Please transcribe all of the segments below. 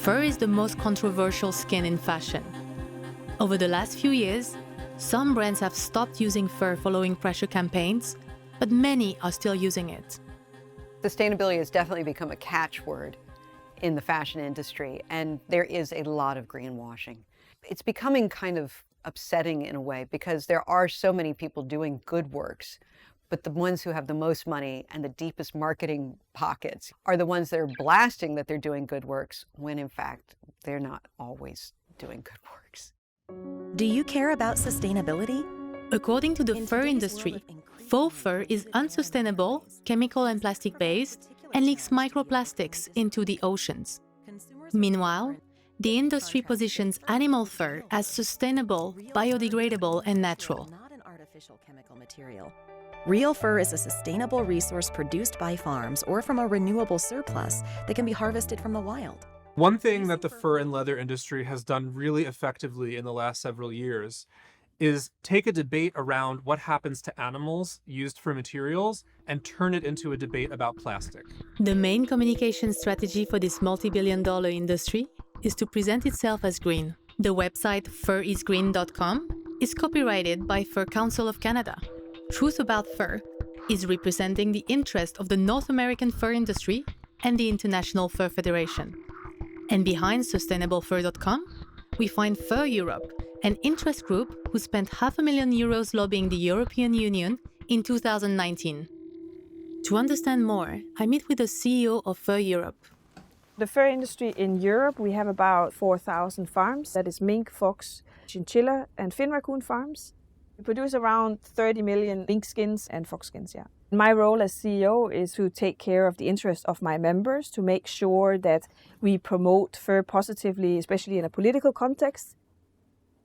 Fur is the most controversial skin in fashion. Over the last few years, some brands have stopped using fur following pressure campaigns, but many are still using it. Sustainability has definitely become a catchword in the fashion industry, and there is a lot of greenwashing. It's becoming kind of upsetting in a way because there are so many people doing good works, but the ones who have the most money and the deepest marketing pockets are the ones that are blasting that they're doing good works, when in fact, they're not always doing good works. Do you care about sustainability? According to the fur industry, faux fur is unsustainable, chemical and plastic-based, and leaks microplastics into the oceans. Meanwhile, the industry positions animal fur as sustainable, biodegradable, and natural. Not an artificial chemical material. Real fur is a sustainable resource produced by farms or from a renewable surplus that can be harvested from the wild. One thing that the fur and leather industry has done really effectively in the last several years is take a debate around what happens to animals used for materials and turn it into a debate about plastic. The main communication strategy for this multi-billion-dollar industry is to present itself as green. The website furisgreen.com is copyrighted by Fur Council of Canada. Truth About Fur is representing the interest of the North American fur industry and the International Fur Federation. And behind sustainablefur.com, we find Fur Europe, an interest group who spent €500,000 lobbying the European Union in 2019. To understand more, I meet with the CEO of Fur Europe. The fur industry in Europe, we have about 4,000 farms. That is mink, fox, chinchilla and fin raccoon farms. We produce around 30 million mink skins and fox skins, yeah. My role as CEO is to take care of the interests of my members, to make sure that we promote fur positively, especially in a political context.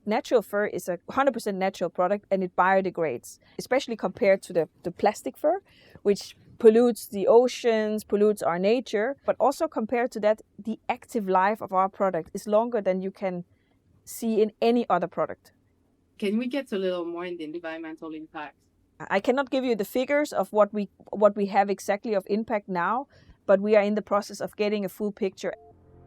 Natural fur is a 100% natural product and it biodegrades, especially compared to the plastic fur, which pollutes the oceans, pollutes our nature. But also compared to that, the active life of our product is longer than you can see in any other product. Can we get a little more in the environmental impact? I cannot give you the figures of what we have exactly of impact now, but we are in the process of getting a full picture.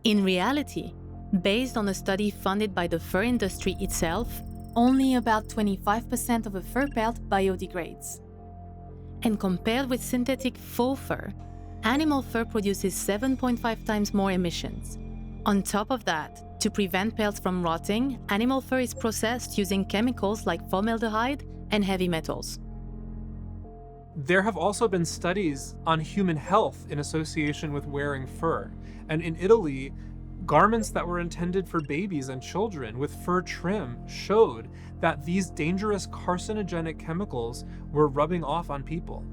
In reality, based on a study funded by the fur industry itself, only about 25% of a fur pelt biodegrades. And compared with synthetic faux fur, animal fur produces 7.5 times more emissions. On top of that, to prevent pelts from rotting, animal fur is processed using chemicals like formaldehyde and heavy metals. There have also been studies on human health in association with wearing fur. And in Italy, garments that were intended for babies and children with fur trim showed that these dangerous carcinogenic chemicals were rubbing off on people.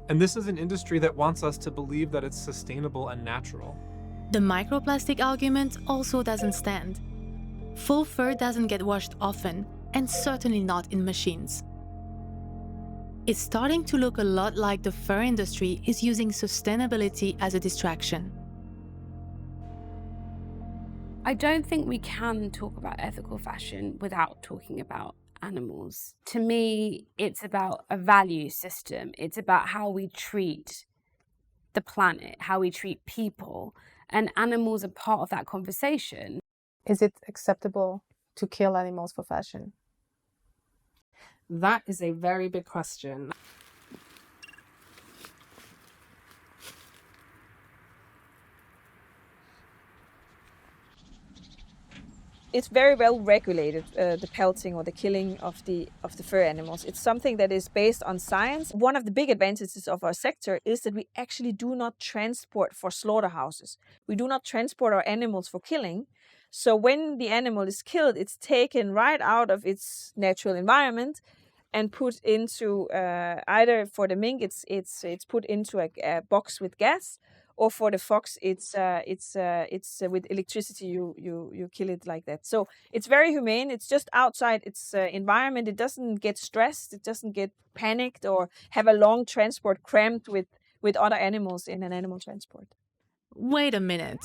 And this is an industry that wants us to believe that it's sustainable and natural. The microplastic argument also doesn't stand. Faux fur doesn't get washed often, and certainly not in machines. It's starting to look a lot like the fur industry is using sustainability as a distraction. I don't think we can talk about ethical fashion without talking about animals. To me, it's about a value system. It's about how we treat the planet, how we treat people, and animals are part of that conversation. Is it acceptable to kill animals for fashion? That is a very big question. It's very well regulated, the pelting or the killing of the fur animals. It's something that is based on science. One of the big advantages of our sector is that we actually do not transport for slaughterhouses. We do not transport our animals for killing. So when the animal is killed, it's taken right out of its natural environment and put into either for the mink, it's put into a box with gas, or for the fox, it's with electricity. You kill it like that. So it's very humane. It's just outside its environment. It doesn't get stressed. It doesn't get panicked or have a long transport cramped with other animals in an animal transport. Wait a minute.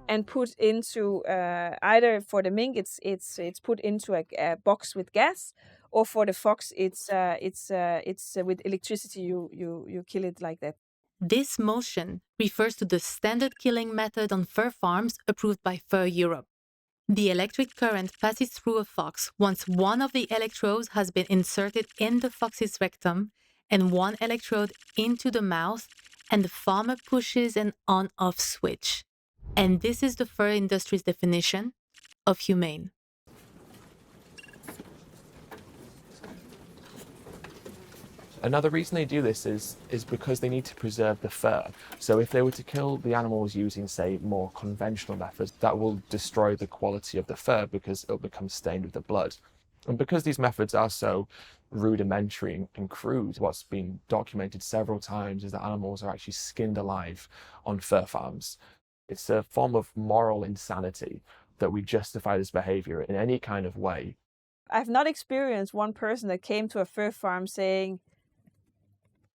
And put into either for the mink, it's put into a box with gas, or for the fox, it's with electricity. You kill it like that. This motion refers to the standard killing method on fur farms approved by Fur Europe. The electric current passes through a fox once one of the electrodes has been inserted in the fox's rectum and one electrode into the mouth, and the farmer pushes an on-off switch. And this is the fur industry's definition of humane. Another reason they do this is because they need to preserve the fur. So if they were to kill the animals using, say, more conventional methods, that will destroy the quality of the fur because it'll become stained with the blood. And because these methods are so rudimentary and crude, what's been documented several times is that animals are actually skinned alive on fur farms. It's a form of moral insanity that we justify this behavior in any kind of way. I've not experienced one person that came to a fur farm saying,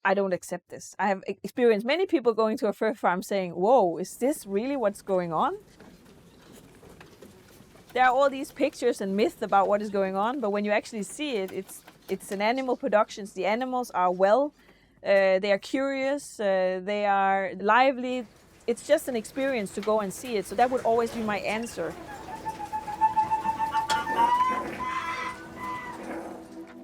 I don't accept this. I have experienced many people going to a fur farm saying, whoa, is this really what's going on? There are all these pictures and myths about what is going on, but when you actually see it, it's an animal production. The animals are well, they are curious, they are lively. It's just an experience to go and see it. So that would always be my answer.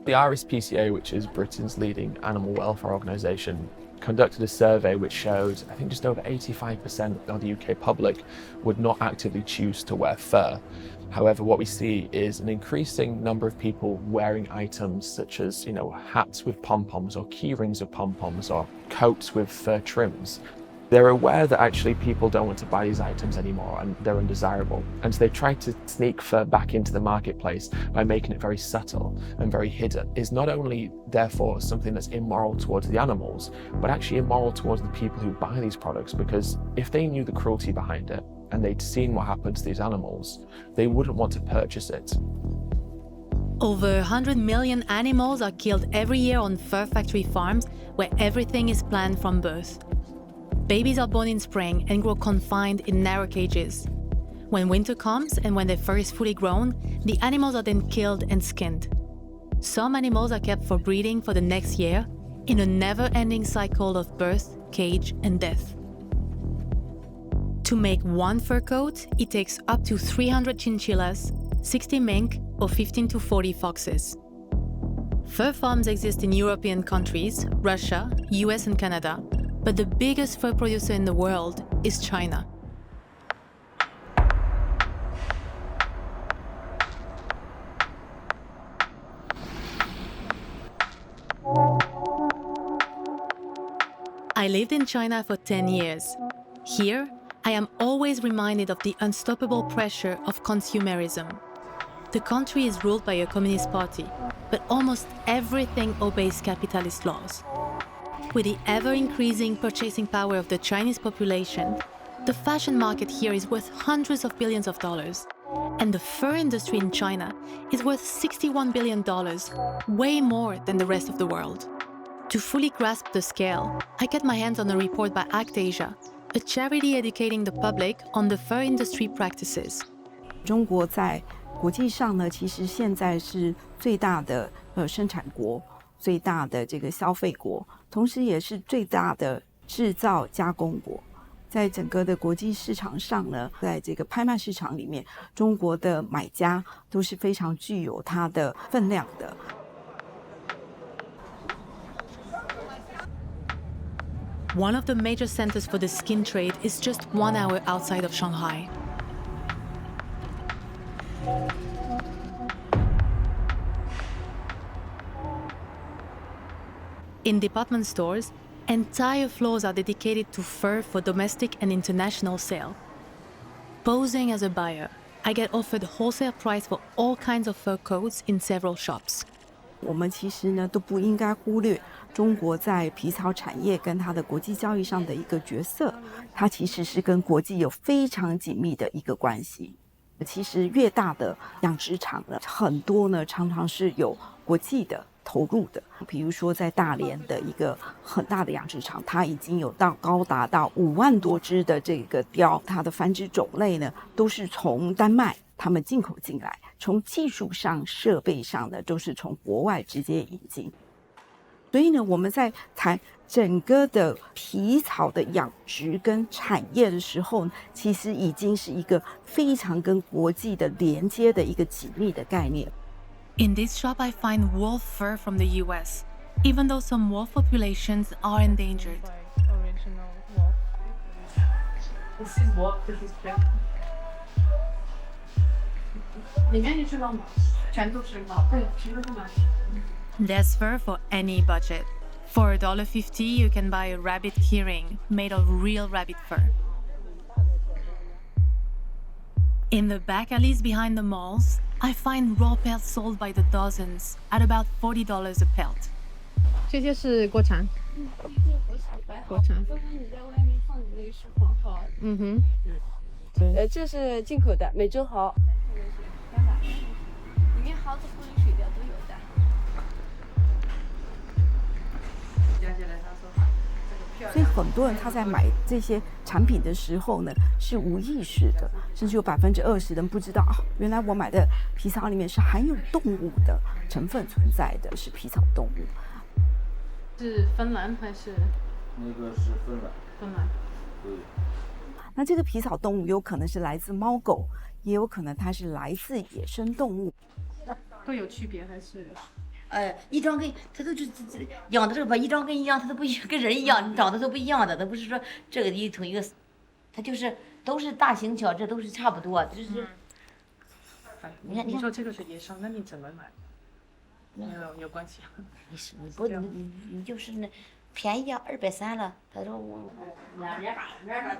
The RSPCA, which is Britain's leading animal welfare organisation, conducted a survey which showed, I think, just over 85% of the UK public would not actively choose to wear fur. However, what we see is an increasing number of people wearing items such as, hats with pom-poms or key rings of pom-poms or coats with fur trims. They're aware that actually people don't want to buy these items anymore and they're undesirable. And so they've tried to sneak fur back into the marketplace by making it very subtle and very hidden. It's not only therefore something that's immoral towards the animals, but actually immoral towards the people who buy these products, because if they knew the cruelty behind it and they'd seen what happens to these animals, they wouldn't want to purchase it. Over 100 million animals are killed every year on fur factory farms where everything is planned from birth. Babies are born in spring and grow confined in narrow cages. When winter comes and when their fur is fully grown, the animals are then killed and skinned. Some animals are kept for breeding for the next year in a never-ending cycle of birth, cage, and death. To make one fur coat, it takes up to 300 chinchillas, 60 mink, or 15 to 40 foxes. Fur farms exist in European countries, Russia, US, and Canada, but the biggest fur producer in the world is China. I lived in China for 10 years. Here, I am always reminded of the unstoppable pressure of consumerism. The country is ruled by a communist party, but almost everything obeys capitalist laws. With the ever-increasing purchasing power of the Chinese population, the fashion market here is worth hundreds of billions of dollars. And the fur industry in China is worth $61 billion, way more than the rest of the world. To fully grasp the scale, I get my hands on a report by Act Asia, a charity educating the public on the fur industry practices. 中国在国际上呢，其实现在是最大的生产国。最大的这个消费国，同时也是最大的制造加工国。在整个的国际市场上呢，在这个拍卖市场里面，中国的买家都是非常具有它的分量的。One of the major centers for the skin trade is just 1 hour outside of Shanghai. In department stores, entire floors are dedicated to fur for domestic and international sale. Posing as a buyer, I get offered wholesale price for all kinds of fur coats in several shops. 我们其实呢都不应该忽略中国在皮草产业跟它的国际交易上的一个角色，它其实是跟国际有非常紧密的一个关系。其实越大的养殖场呢，很多呢常常是有国际的投入的，比如说在大连的一个很大的养殖场，它已经有高达到5万多只的这个貂，它的繁殖种类呢都是从丹麦他们进口进来，从技术上、设备上呢都是从国外直接引进。所以呢，我们在谈整个的皮草的养殖跟产业的时候，其实已经是一个非常跟国际的连接的一个紧密的概念。In this shop, I find wolf fur from the US, even though some wolf populations are endangered. This is what this is black. 里面你知道吗？全都是毛，对，全都是毛。There's fur for any budget. For $1.50, you can buy a rabbit keyring made of real rabbit fur. In the back alleys behind the malls, I find raw pelts sold by the dozens at about $40 a pelt. 这些是国产。国产。嗯哼。这是进口的，美洲蚝。里面蚝的玻璃水疗都有的。所以很多人他在买这些产品的时候呢，是无意识的，甚至有20%的人不知道啊，原来我买的皮草里面是含有动物的成分存在的，是皮草动物。是芬兰还是？那个是芬兰。芬兰。对。那这个皮草动物有可能是来自猫狗，也有可能它是来自野生动物。都有区别还是？一张跟它都是养的这个吧，一张跟一样，它都不跟人一样，长得都不一样的，它不是说这个同一个，它就是都是大型犬，这都是差不多，就是。你看，你说这个是野生，那你怎么买？有关系。你不你就是那便宜啊，230了，他说我200。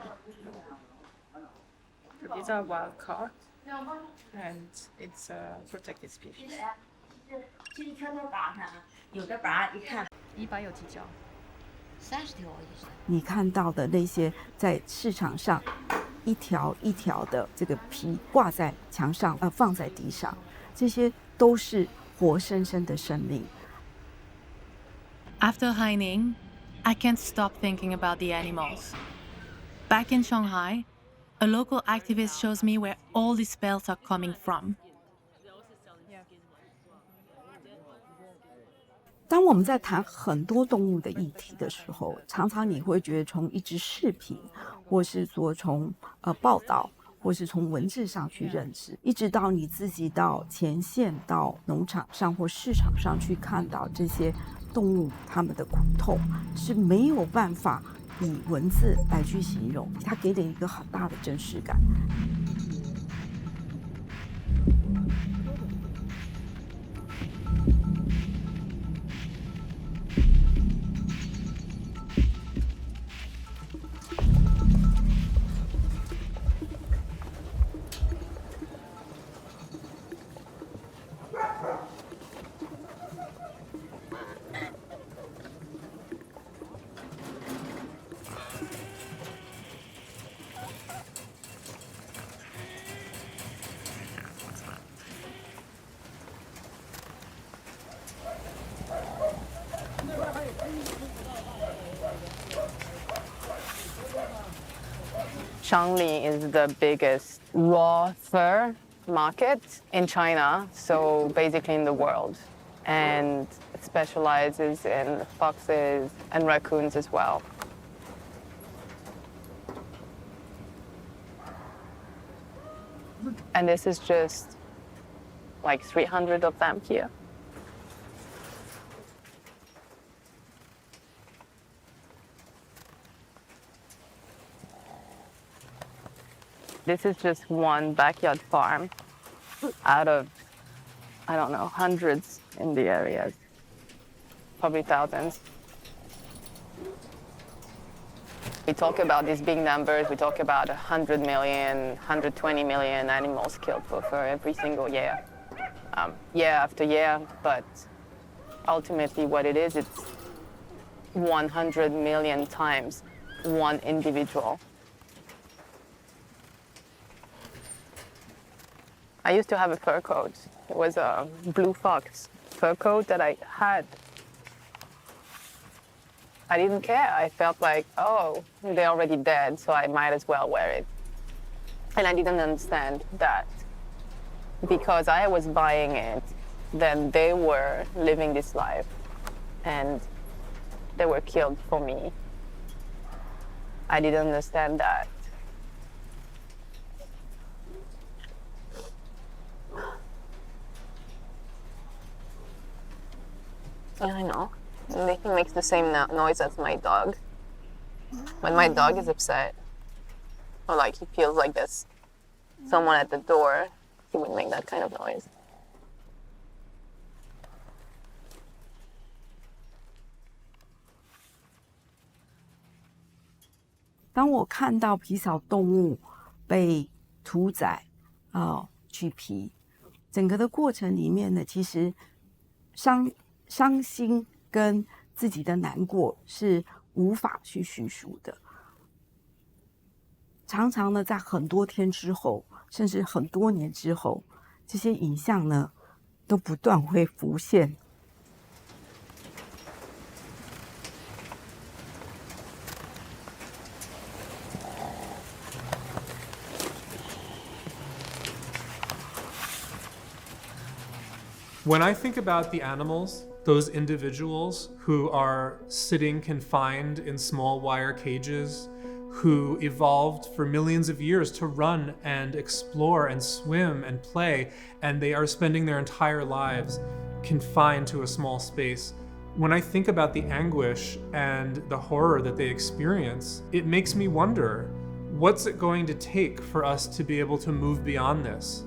These are wild caught, and it's a protected species. 这一条疤上，有的疤一看100有几条？30条以上。你看到的那些在市场上一条一条的这个皮挂在墙上，放在地上，这些都是活生生的生命。After Haining, I can't stop thinking about the animals. Back in Shanghai, a local activist shows me where all these pelts are coming from. 当我们在谈很多动物的议题的时候，常常你会觉得从一支视频，或是说从报道，或是从文字上去认知，一直到你自己到前线、到农场上或市场上去看到这些动物它们的苦痛，是没有办法以文字来去形容，它给你一个很大的真实感。Shangli is the biggest raw fur market in China, so basically in the world. And it specializes in foxes and raccoons as well. And this is just like 300 of them here. This is just one backyard farm out of, I don't know, hundreds in the areas, probably thousands. We talk about these big numbers. We talk about 100 million, 120 million animals killed for fur every single year, year after year. But ultimately what it is, it's 100 million times one individual. I used to have a fur coat. It was a blue fox fur coat that I had. I didn't care. I felt like, oh, they're already dead, so I might as well wear it. And I didn't understand that because I was buying it, then they were living this life. And they were killed for me. I didn't understand that. I know. Nathan makes the same noise as my dog. When my dog is upset, or like he feels like there's someone at the door, he would make that kind of noise. 当我看到皮草动物被屠宰、取皮，整个的过程里面呢，其实伤心跟自己的难过是无法去叙述的。常常呢，在很多天之后，甚至很多年之后，这些影像呢，都不断会浮现。When I think about the animals, those individuals who are sitting confined in small wire cages, who evolved for millions of years to run and explore and swim and play, and they are spending their entire lives confined to a small space. When I think about the anguish and the horror that they experience, it makes me wonder, what's it going to take for us to be able to move beyond this?